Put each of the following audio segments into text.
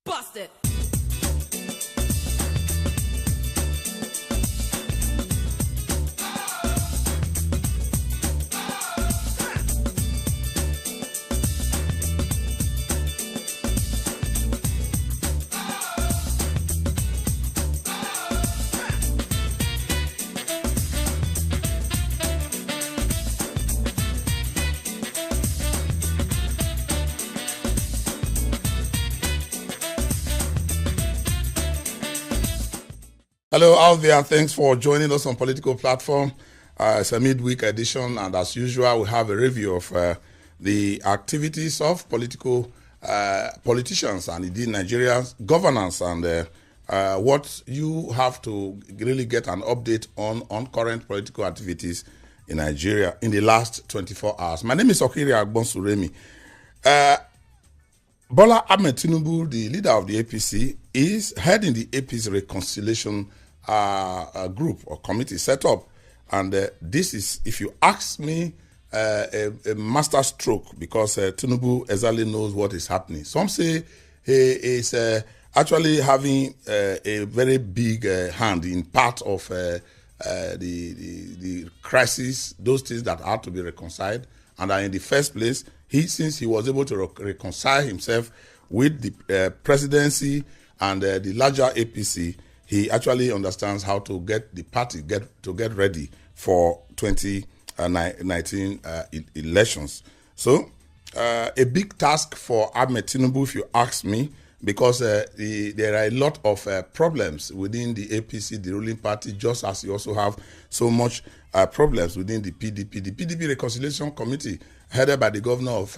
Bust it. Hello out there, and thanks for joining us on Political Platform. It's a midweek edition, and as usual, we have a review of the activities of politicians and indeed Nigeria's governance, and what you have to really get an update on current political activities in Nigeria in the last 24 hours. My name is Okiri Agbonsuremi. Bola Ahmed Tinubu, the leader of the APC, is heading the APC reconciliation group or committee set up. And this is, if you ask me, a master stroke, because Tinubu exactly knows what is happening. Some say he is actually having a very big hand in part of the crisis, those things that are to be reconciled. And in the first place, since he was able to reconcile himself with the presidency and the larger APC, he actually understands how to get the party to get ready for 2019 elections. So, a big task for Ahmed Tinubu, if you ask me, because there are a lot of problems within the APC, the ruling party, just as you also have so much problems within the PDP. The PDP Reconciliation Committee, headed by the governor of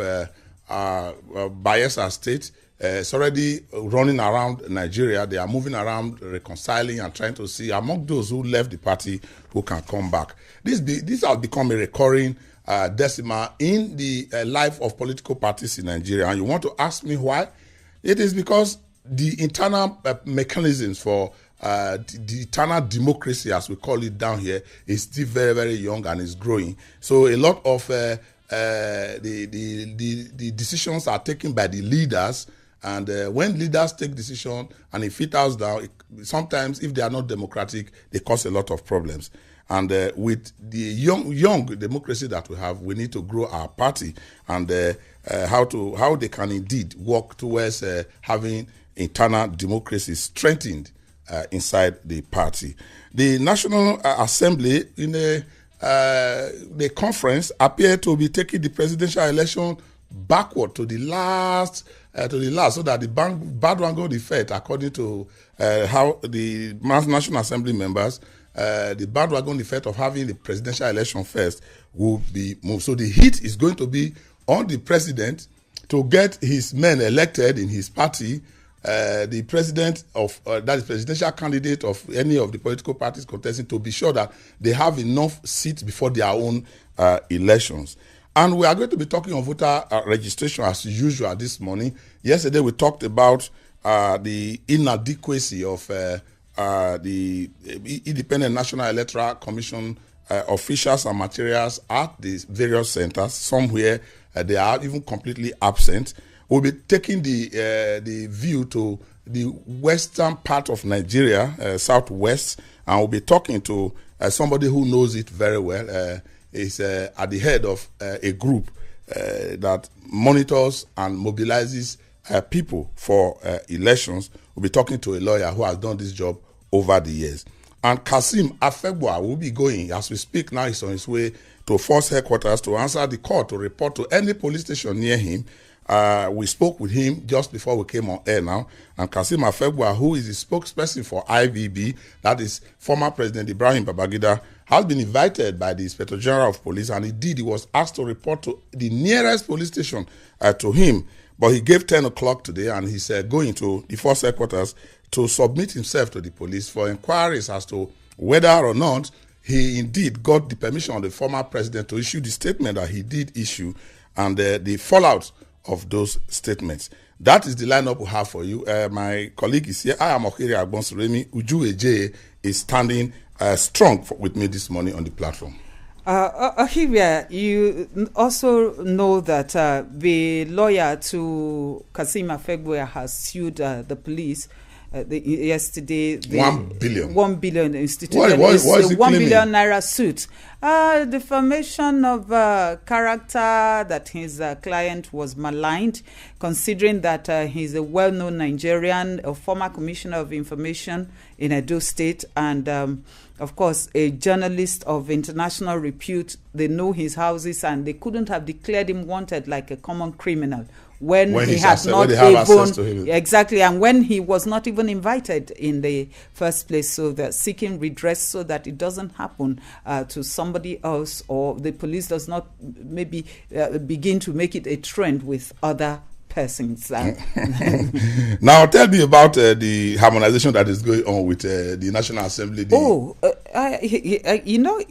Bayelsa State, is already running around Nigeria. They are moving around, reconciling and trying to see among those who left the party who can come back. This has become a recurring decimal in the life of political parties in Nigeria. And you want to ask me why? It is because the internal mechanisms for the internal democracy, as we call it down here, is still very, very young and is growing. So a lot of the decisions are taken by the leaders, and when leaders take decisions and it filters down, sometimes if they are not democratic, they cause a lot of problems. And with the young democracy that we have, we need to grow our party and how they can indeed work towards having internal democracy strengthened inside the party. The National Assembly in the conference appeared to be taking the presidential election backward to the last, so that the bandwagon effect, according to how the National Assembly members, the bandwagon effect of having the presidential election first will be moved. So the heat is going to be on the president to get his men elected in his party, the president of that is presidential candidate of any of the political parties contesting, to be sure that they have enough seats before their own elections. And we are going to be talking on voter registration as usual this morning. Yesterday we talked about the inadequacy of the Independent National Electoral Commission officials and materials at the various centers. Somewhere they are even completely absent. We'll be taking the view to the western part of Nigeria, southwest, and we'll be talking to somebody who knows it very well. Is at the head of a group that monitors and mobilizes people for elections. We'll be talking to a lawyer who has done this job over the years. And Kasim Afegwa will be going, as we speak now, he's on his way to Force Headquarters to answer the call to report to any police station near him. We spoke with him just before we came on air now. And Kasim Afegwa, who is the spokesperson for IVB, that is former President Ibrahim Babangida, has been invited by the Inspector General of Police, and he was asked to report to the nearest police station to him. But he gave 10 o'clock today, and he's going to the Force Headquarters to submit himself to the police for inquiries as to whether or not he indeed got the permission of the former president to issue the statement that he did issue, and the fallout of those statements. That is the lineup we have for you. My colleague is here. I am Okiri Agbonsuremi. Uju Eje is standing strong with me this morning on the platform. Ahivia, you also know that the lawyer to Kasim Afegbua has sued the police yesterday. The 1 billion. 1 billion instituted What is a he 1 claiming? billion naira suit. Defamation of character, that his client was maligned, considering that he's a well-known Nigerian, a former commissioner of information in Edo State, and of course, a journalist of international repute. They know his houses, and they couldn't have declared him wanted like a common criminal when he had not even exactly, and when he was not even invited in the first place. So they're seeking redress so that it doesn't happen to somebody else, or the police does not maybe begin to make it a trend with other persons. Now tell me about the harmonization that is going on with the National Assembly. You know,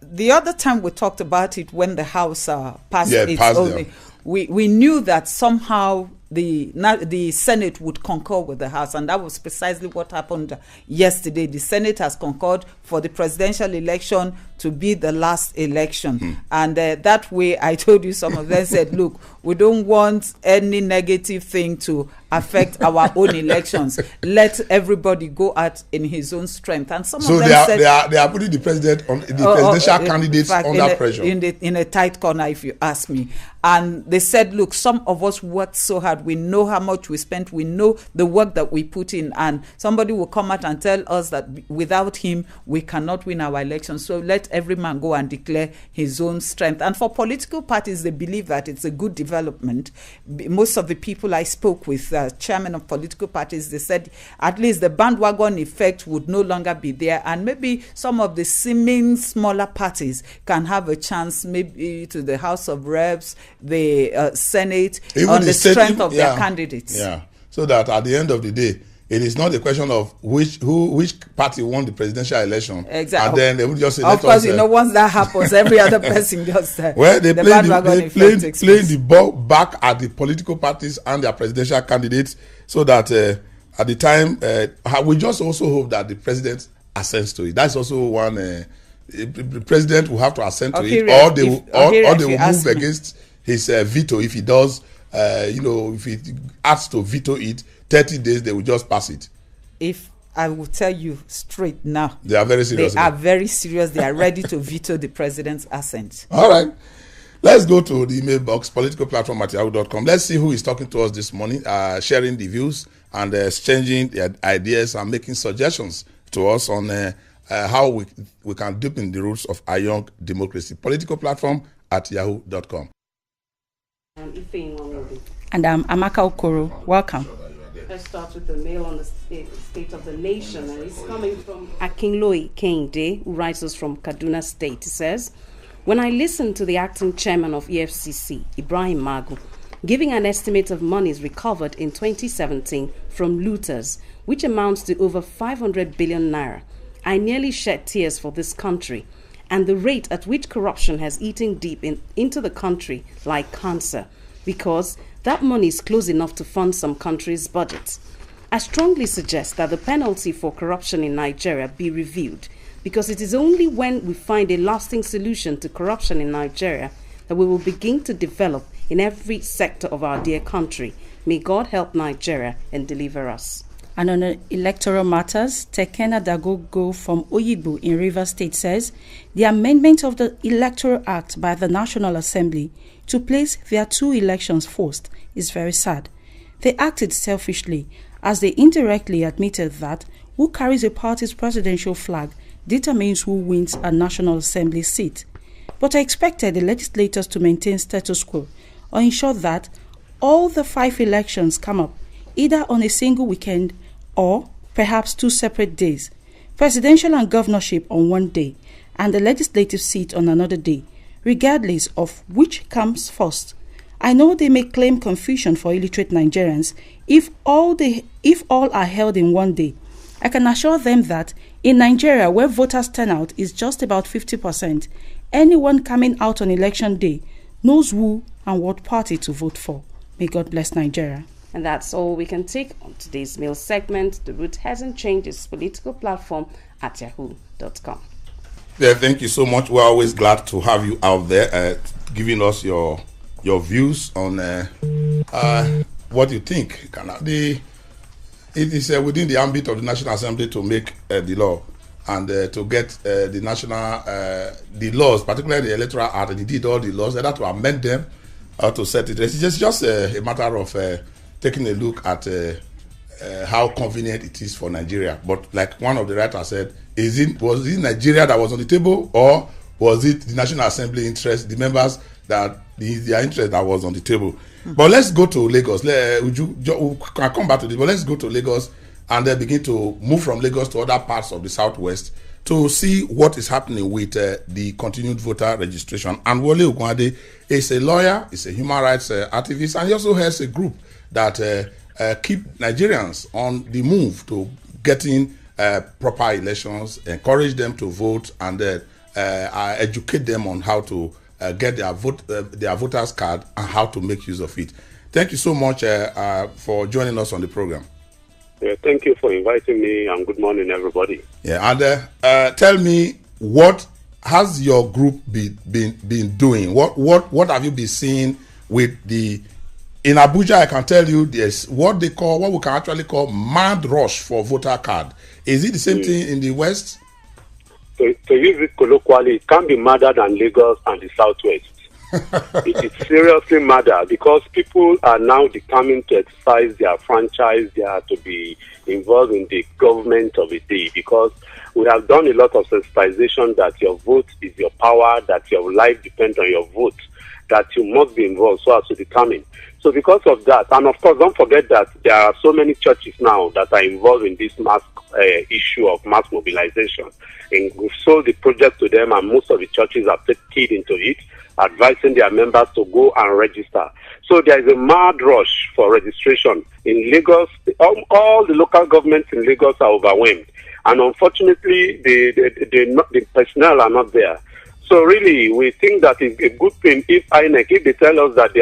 the other time we talked about it, when the House passed its we knew that somehow the Senate would concur with the House, and that was precisely what happened yesterday. The Senate has concurred for the presidential election to be the last election. And that way, I told you, some of them said, look, we don't want any negative thing to affect our own elections. Let everybody go out in his own strength. And some of them said they are putting the president on the presidential candidates under pressure. In a tight corner, if you ask me. And they said, look, some of us worked so hard. We know how much we spent. We know the work that we put in. And somebody will come out and tell us that without him, we cannot win our elections. So let every man go and declare his own strength. And for political parties, they believe that it's a good development. Most of the people I spoke with, chairman of political parties, they said at least the bandwagon effect would no longer be there. And maybe some of the seeming smaller parties can have a chance, maybe to the House of Reps, the Senate, even on the strength of their candidates. Yeah, so that at the end of the day, it is not a question of which party won the presidential election. Exactly. And then they would just say, of course, once that happens, every other person just well, they play the ball back at the political parties and their presidential candidates, so that at the time, we just also hope that the president assents to it. That's also one. The president will have to assent to it, or they will move against his veto if he does. If he asks to veto it, 30 days they will just pass it. If I will tell you straight now, they are very serious. They are very serious. They are ready to veto the president's assent. All right. Let's go to the email box, politicalplatform@yahoo.com. Let's see who is talking to us this morning, sharing the views and exchanging their ideas and making suggestions to us on how we can deepen the roots of our young democracy. Politicalplatform@yahoo.com. And I'm Amaka Okoro. Welcome. Let's start with the mail on the state of the nation. And it's coming from Akinloy Kende, who writes us from Kaduna State. He says, when I listened to the acting chairman of EFCC, Ibrahim Magu, giving an estimate of monies recovered in 2017 from looters, which amounts to over 500 billion naira, I nearly shed tears for this country and the rate at which corruption has eaten deep into the country like cancer, because that money is close enough to fund some countries' budgets. I strongly suggest that the penalty for corruption in Nigeria be reviewed, because it is only when we find a lasting solution to corruption in Nigeria that we will begin to develop in every sector of our dear country. May God help Nigeria and deliver us. And on electoral matters, Tekena Dagogo from Oyigbo in Rivers State says the amendment of the Electoral Act by the National Assembly to place their two elections first is very sad. They acted selfishly, as they indirectly admitted that who carries a party's presidential flag determines who wins a National Assembly seat. But I expected the legislators to maintain status quo or ensure that all the 5 elections come up either on a single weekend or perhaps 2 separate days, presidential and governorship on one day, and the legislative seat on another day, regardless of which comes first. I know they may claim confusion for illiterate Nigerians if all are held in one day. I can assure them that in Nigeria, where voters turnout is just about 50%, anyone coming out on election day knows who and what party to vote for. May God bless Nigeria. And that's all we can take on today's mail segment. The Root hasn't changed its political platform at yahoo.com. Yeah, thank you so much. We're always glad to have you out there, giving us your views on what you think. It is within the ambit of the National Assembly to make the law and to get the national the laws, particularly the Electoral Act, and indeed all the laws, either to amend them or to set it. It's just a matter of taking a look at how convenient it is for Nigeria. But like one of the writers said, was it Nigeria that was on the table, or was it the National Assembly interest, the members that their interest that was on the table? But let's go to Lagos. We can come back to this, but let's go to Lagos and then begin to move from Lagos to other parts of the southwest to see what is happening with the continued voter registration. And Wole Ogunade is a lawyer, is a human rights activist, and he also has a group that keep Nigerians on the move to getting proper elections, encourage them to vote, and educate them on how to get their voters card and how to make use of it. Thank you so much for joining us on the program. Yeah, thank you for inviting me, and good morning, everybody. Yeah, and tell me, what has your group been doing? What have you been seeing with the? In Abuja, I can tell you there's what we can actually call mad rush for voter card. Is it the same thing in the West? To use it colloquially, it can be madder than Lagos and the Southwest. It is seriously madder because people are now determined to exercise their franchise, they are to be involved in the government of a day, because we have done a lot of sensitization that your vote is your power, that your life depends on your vote, that you must be involved so as to determine. So because of that, and of course, don't forget that there are so many churches now that are involved in this mass issue of mass mobilization. And we've sold the project to them, and most of the churches have taken into it, advising their members to go and register. So there is a mad rush for registration. In Lagos, all the local governments in Lagos are overwhelmed. And unfortunately, the personnel are not there. So really, we think that it's a good thing if INEC, if they tell us that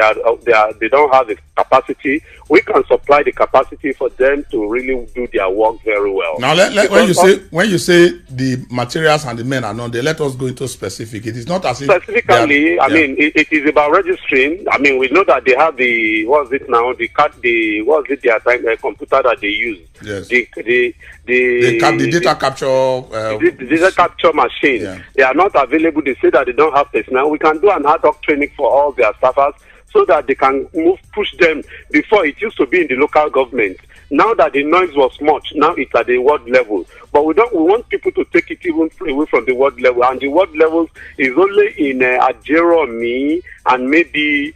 they don't have the capacity, we can supply the capacity for them to really do their work very well. Now, when you say the materials and the men are not, they let us go into specific. It is not as if specifically. I mean, it is about registering. I mean, we know that they have the their computer that they use. Yes. The data capture. The data capture machine. Yeah. They are not available. They say that they don't have personnel. We can do an ad hoc training for all their staffers so that they can push them. Before, it used to be in the local government. Now that the noise was much, now it's at the ward level. But we want people to take it even away from the ward level. And the ward levels is only in Ajeromi and maybe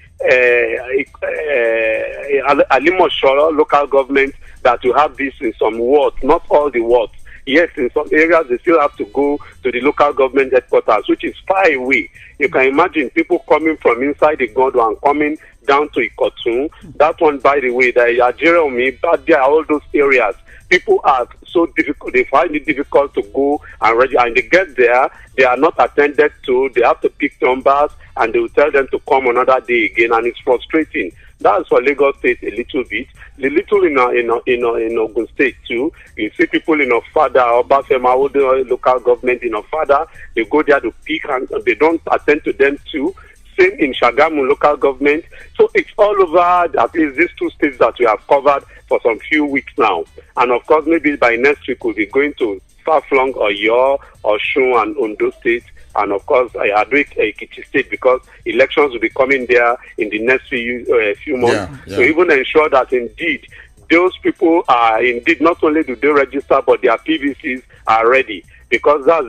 Alimosho local government that you have this in some wards, not all the wards. Yes, in some areas they still have to go to the local government headquarters, which is far away. You can imagine people coming from inside the Gondo and coming down to Ikotun. That one, by the way, the Ajeromi, but there are all those areas. People are so difficult, they find it difficult to go and register, and they get there, they are not attended to, they have to pick numbers, and they will tell them to come another day again, and it's frustrating. That's for Lagos State a little bit. A little in Ogun State too. You see people in Ofada, Obafema, local government in Ofada, they go there to pick and they don't attend to them too. Same in Shagamu local government. So it's all over at least these two states that we have covered for some few weeks now. And of course, maybe by next week we'll be going to far-flung Oyo, Osun and Ondo State. And of course, Ekiti State, because elections will be coming there in the next few months. Yeah. So even ensure that indeed those people are indeed not only do they register, but their PVCs are ready. Because that's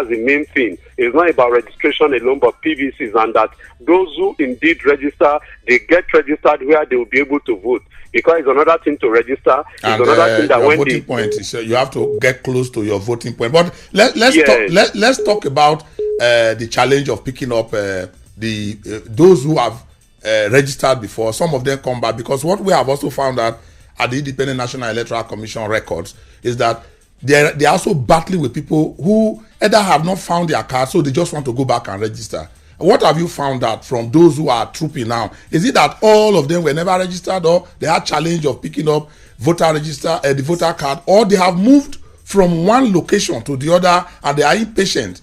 the main thing. It's not about registration alone, but PVCs, and that those who indeed register, they get registered where they will be able to vote. Because it's another thing to register. It's another thing that when voting point is you have to get close to your voting point. But let's talk about the challenge of picking up those who have registered before. Some of them come back, because what we have also found out at the Independent National Electoral Commission records is that they're also battling with people who either have not found their card, so they just want to go back and register. What have you found out from those who are trooping now? Is it that all of them were never registered, or they had challenge of picking up the voter card, or they have moved from one location to the other and they are impatient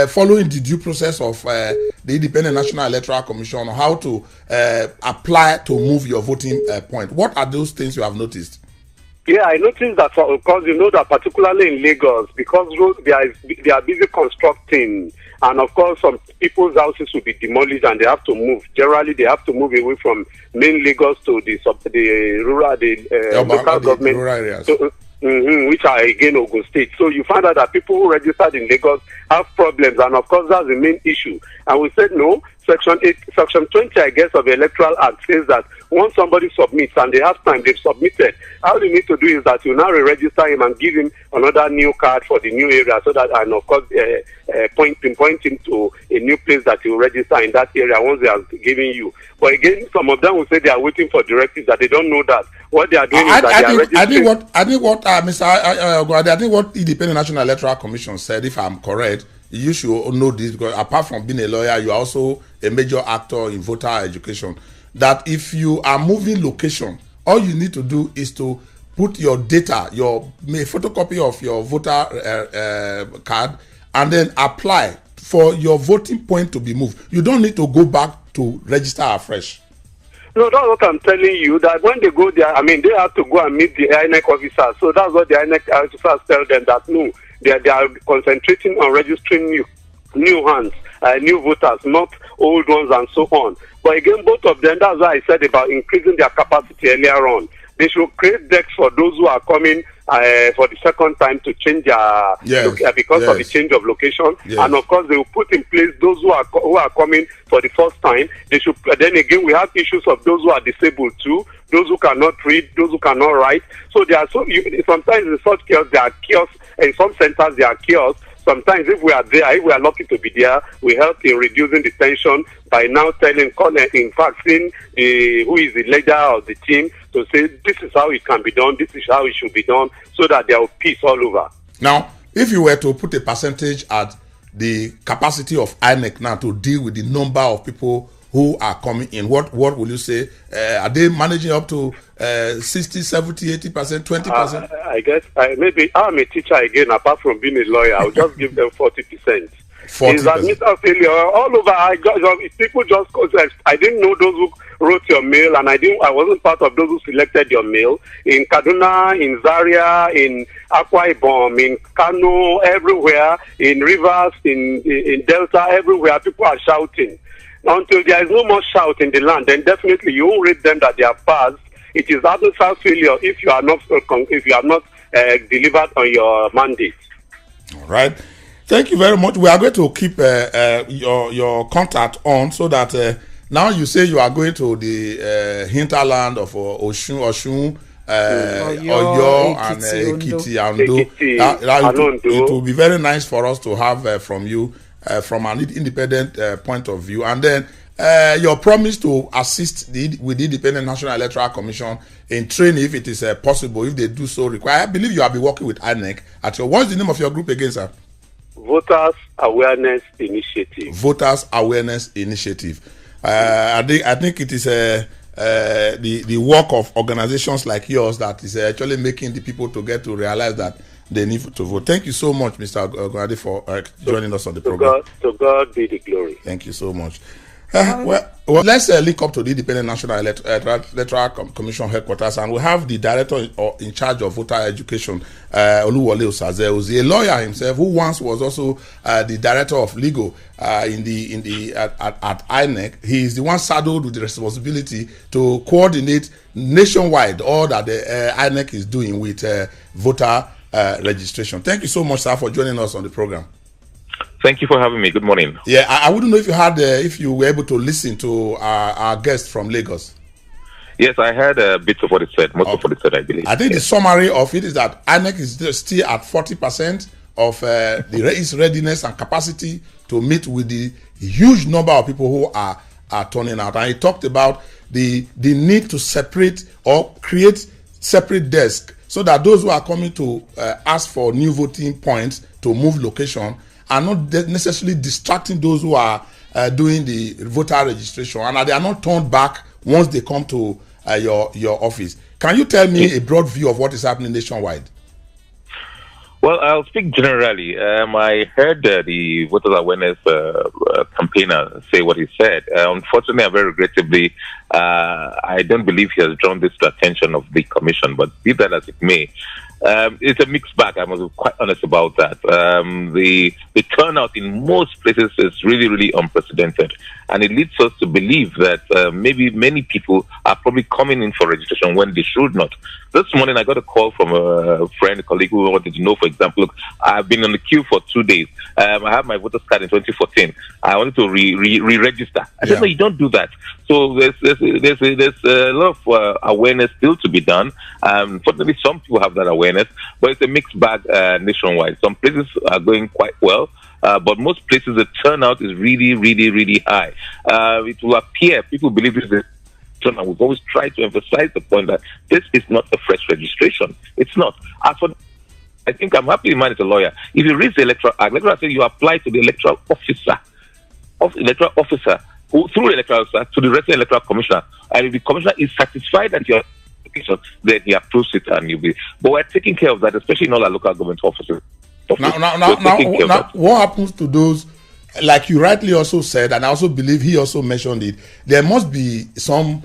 following the due process of the Independent National Electoral Commission on how to apply to move your voting point. What are those things you have noticed? Yeah, I noticed that because you know that particularly in Lagos, because they are busy constructing, and of course some people's houses will be demolished and they have to move. Generally, they have to move away from main Lagos to the local government rural areas. Which are again Ogun State. So you find out that people who registered in Lagos have problems, and of course that's the main issue. And we said no. Section 20, I guess, of the Electoral Act says that once somebody submits and they have time, they've submitted, all you need to do is that you now re-register him and give him another new card for the new area, so that, and of course, pinpoint him to a new place that you register in that area once they are giving you. But again, some of them will say they are waiting for directives, that they don't know that. What they are doing is that they are registering. I think what the Independent National Electoral Commission said, if I'm correct, you should know this, because apart from being a lawyer, you are also a major actor in voter education. That if you are moving location, all you need to do is to put your data, your photocopy of your voter card, and then apply for your voting point to be moved. You don't need to go back to register afresh. No, that's what I'm telling you, that when they go there, I mean, they have to go and meet the INEC officers. So that's what the INEC officers tell them, that no, they are concentrating on registering new hands, new voters, not old ones and so on. But again, both of them, that's why I said about increasing their capacity earlier on. They should create decks for those who are coming for the second time to change their because of the change of location. Yes. And of course, they will put in place those who are coming for the first time. They should. Then again, we have issues of those who are disabled too, those who cannot read, those who cannot write. So there are sometimes in such kiosks, there are kiosks. In some centers, there are kiosks. Sometimes if we are there, if we are lucky to be there, we help in reducing the tension by now telling, in fact, seeing who is the leader of the team to say, this is how it can be done, this is how it should be done, so that there will be peace all over. Now, if you were to put a percentage at the capacity of INEC now to deal with the number of people who are coming in, what will you say? Are they managing up to 60, 70, 80%, 20%? I guess maybe I'm a teacher again, apart from being a lawyer. I'll just give them 40%. 40%. Is admission failure all over? People just, I didn't know those who wrote your mail, and I wasn't part of those who selected your mail. In Kaduna, in Zaria, in Akwa Ibom, in Kano, everywhere, in Rivers, in Delta, everywhere, people are shouting. Until there is no more shout in the land, then definitely you won't read them that they are passed. It is admission failure if you are not delivered on your mandate. All right. Thank you very much. We are going to keep your contact on, so that now you say you are going to the hinterland of Osun, Oyo, and Ekiti, and it will be very nice for us to have from you from an independent point of view. And then your promise to assist with the Independent National Electoral Commission in training, if it is possible, if they do so require. I believe you have been working with INEC. What's the name of your group again, sir? Voters Awareness Initiative. Voters Awareness Initiative. I think it is the work of organizations like yours that is actually making the people to get to realize that they need to vote. Thank you so much, Mr. Ogwade, for joining us on the program. To God be the glory. Thank you so much. Well, let's link up to the Independent National Electoral Commission headquarters, and we have the director in charge of voter education, Oluwole Osaze, who's a lawyer himself, who once was also the director of legal at INEC. He is the one saddled with the responsibility to coordinate nationwide all that the INEC is doing with voter registration. Thank you so much, sir, for joining us on the program. Thank you for having me. Good morning. Yeah, I wouldn't know if you had, if you were able to listen to our guest from Lagos. Yes, I heard bits of what it said, most of what it said, I believe. I think the summary of it is that INEC is still at 40% of its readiness and capacity to meet with the huge number of people who are turning out. And he talked about the need to separate or create separate desks so that those who are coming to ask for new voting points to move location are not necessarily distracting those who are doing the voter registration, and they are not turned back once they come to your office. Can you tell me a broad view of what is happening nationwide? Well, I'll speak generally. I heard the voters awareness campaigner say what he said. Unfortunately, and very regrettably, I don't believe he has drawn this to attention of the commission, but be that as it may, it's a mixed bag. I must be quite honest about that. The turnout in most places is really, really unprecedented, and it leads us to believe that maybe many people are probably coming in for registration when they should not. This morning, I got a call from a friend, a colleague who wanted to know, for example, look, I've been on the queue for 2 days. I have my voter's card in 2014. I wanted to re-register. I said, no, you don't do that. So there's a lot of awareness still to be done. Fortunately, some people have that awareness, but it's a mixed bag nationwide. Some places are going quite well. But most places, the turnout is really, really, really high. It will appear people believe this is. And we've always tried to emphasize the point that this is not a fresh registration. It's not. As for, I think I'm happy in mind as a lawyer. If you read the Electoral Act, Electoral Act says you apply to the electoral officer, who through the electoral officer to the resident electoral commissioner, and if the commissioner is satisfied that your application, then he approves it and you'll be. But we're taking care of that, especially in all our local government offices. Now, what happens to those? Like you rightly also said, and I also believe he also mentioned it, there must be some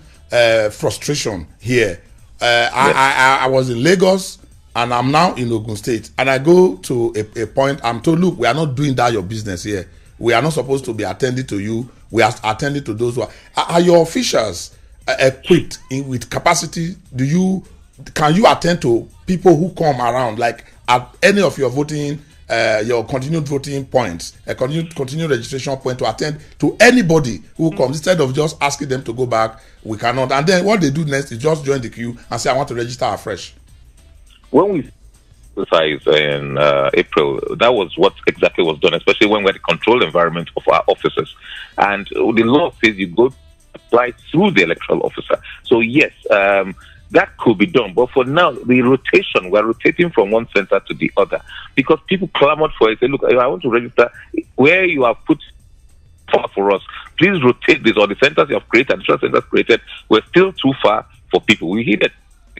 frustration here. Yes. I was in Lagos and I'm now in Ogun State, and I go to a point, I'm told, look, we are not doing that your business here. We are not supposed to be attending to you. We are attending to those who are your officials equipped with capacity? Can you attend to people who come around, like at any of your voting your continued voting points, a continued registration point, to attend to anybody who comes, instead of just asking them to go back? We cannot. And then what they do next is just join the queue and say, I want to register afresh. When we exercised in April, that was what exactly was done, especially when we had the controlled environment of our offices. And the law says you go apply through the electoral officer. So yes, that could be done. But for now, the rotation, we're rotating from one center to the other because people clamored for it. Say, look, I want to register where you have put for us. Please rotate this, or the centers you have created, additional centers created, were still too far for people. We heeded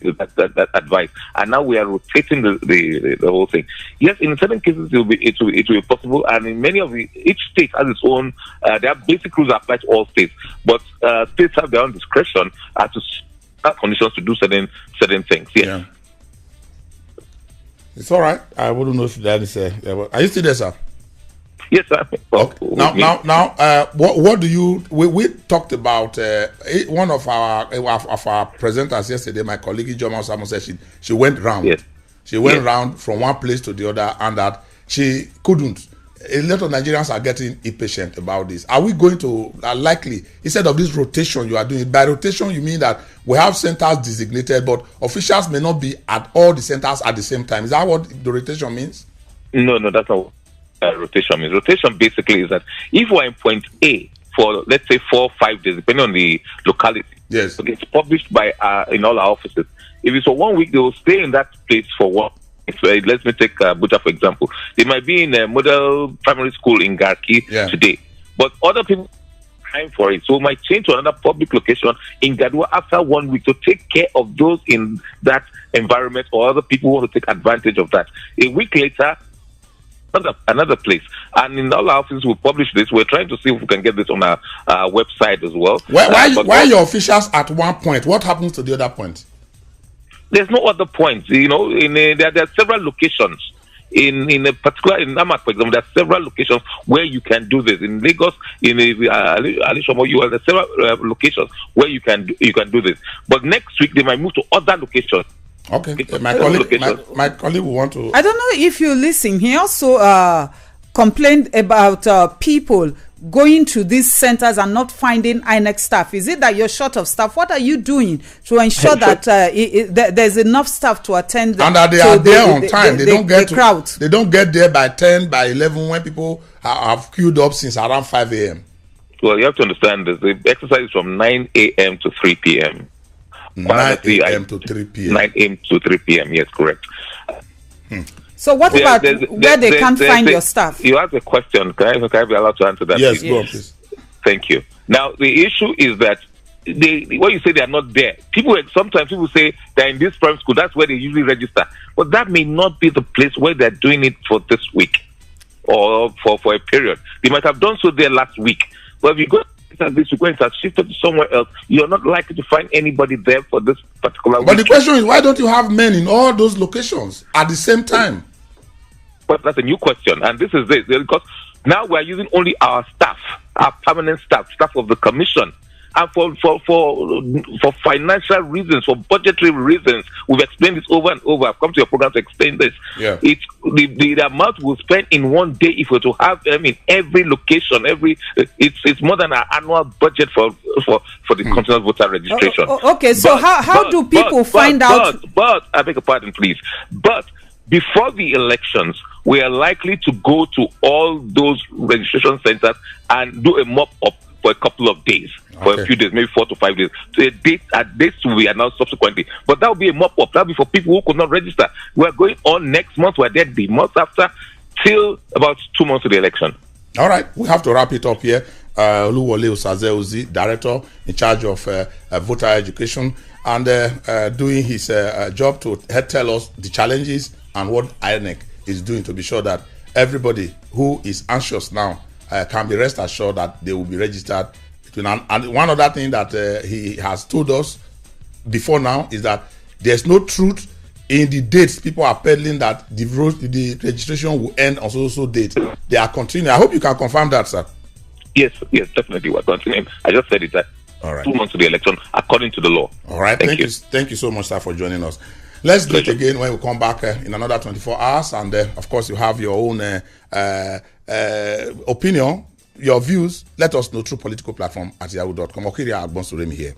that advice, and now we are rotating the whole thing. Yes, in certain cases it will be possible, and in many of each state has its own. There are basic rules that apply to all states, but states have their own discretion as to conditions to do certain things. Yeah. It's all right. I wouldn't know if that is. Are you still there, sir? Yes, sir. Okay. Now, what do you? We talked about one of our presenters yesterday. My colleague Ijoma Osamo said she went round. Yes. She went round from one place to the other, and that she couldn't. A lot of Nigerians are getting impatient about this. Are we going to likely, instead of this rotation you are doing, by rotation you mean that we have centers designated, but officials may not be at all the centers at the same time? Is that what the rotation means? No, that's not what rotation means. Rotation basically is that if we're in point A for, let's say, 4 or 5 days, depending on the locality, yes, it's published by in all our offices. If it's for 1 week, they will stay in that place for 1. Let me take Buta, for example. They might be in a model primary school in Garki today, but other people time for it, so might change to another public location in Gadua after 1 week to take care of those in that environment, or other people who want to take advantage of that. A week later, another place. And in all our offices, we publish this. We're trying to see if we can get this on our website as well. Why are your officials at one point? What happens to the other point? There's no other points, there are several locations. In a particular, in Namak, for example, there are several locations where you can do this. In Lagos, in Alishomo, you have several locations where you can do this. But next week, they might move to other locations. Okay, my colleague will want to. I don't know if you listen. He also complained about people going to these centers and not finding INEC staff. Is it that you're short of staff? What are you doing to ensure that there's enough staff to attend and that they are there on time? They don't get there by 10, by 11 when people have queued up since around 5 a.m. Well, you have to understand this. The exercise is from 9 a.m. to 3 p.m. 9 a.m. to 3 p.m. 9 a.m. to 3 p.m. Yes, correct. So what about where they can't find your staff? You asked a question. Can I be allowed to answer that? Yes, go on, please. Thank you. Now, the issue is that when you say they are not there, sometimes people say they're in this primary school. That's where they usually register, but that may not be the place where they're doing it for this week or for a period. They might have done so there last week, but if you go this week, when it's shifted to somewhere else, you're not likely to find anybody there for this particular week. But the question is, why don't you have men in all those locations at the same time? But that's a new question, and this is it, because now we're using only our staff, our permanent staff of the commission. And for financial reasons, for budgetary reasons, we've explained this over and over. I've come to your program to explain this. Yeah. It's the amount we'll spend in one day if we're to have every location, it's more than our annual budget for the continuous voter registration. Okay, so how do people find out? But I beg your pardon, please. But before the elections, we are likely to go to all those registration centers and do a mop-up for a couple of days, for a few days, maybe 4 to 5 days. So dates will be announced subsequently. But that will be a mop-up. That will be for people who could not register. We are going on next month. We're there the month after, till about 2 months to the election. All right, we have to wrap it up here. Oluwole Osaze-Ozi, Director in charge of voter education, and doing his job to tell us the challenges and what INEC is doing to be sure that everybody who is anxious now can be rest assured that they will be registered. And one other thing that he has told us before now is that there's no truth in the dates people are peddling that the registration will end on so date. They are continuing. I hope you can confirm that, sir. Yes, definitely. We're continuing. I just said it. All right. 2 months to the election, according to the law. All right. Thank you. Thank you so much, sir, for joining us. Let's do it again when we come back in another 24 hours. And of course, you have your own opinion, your views. Let us know through political platform at yahoo.com. Okiria Agbonsuremi here.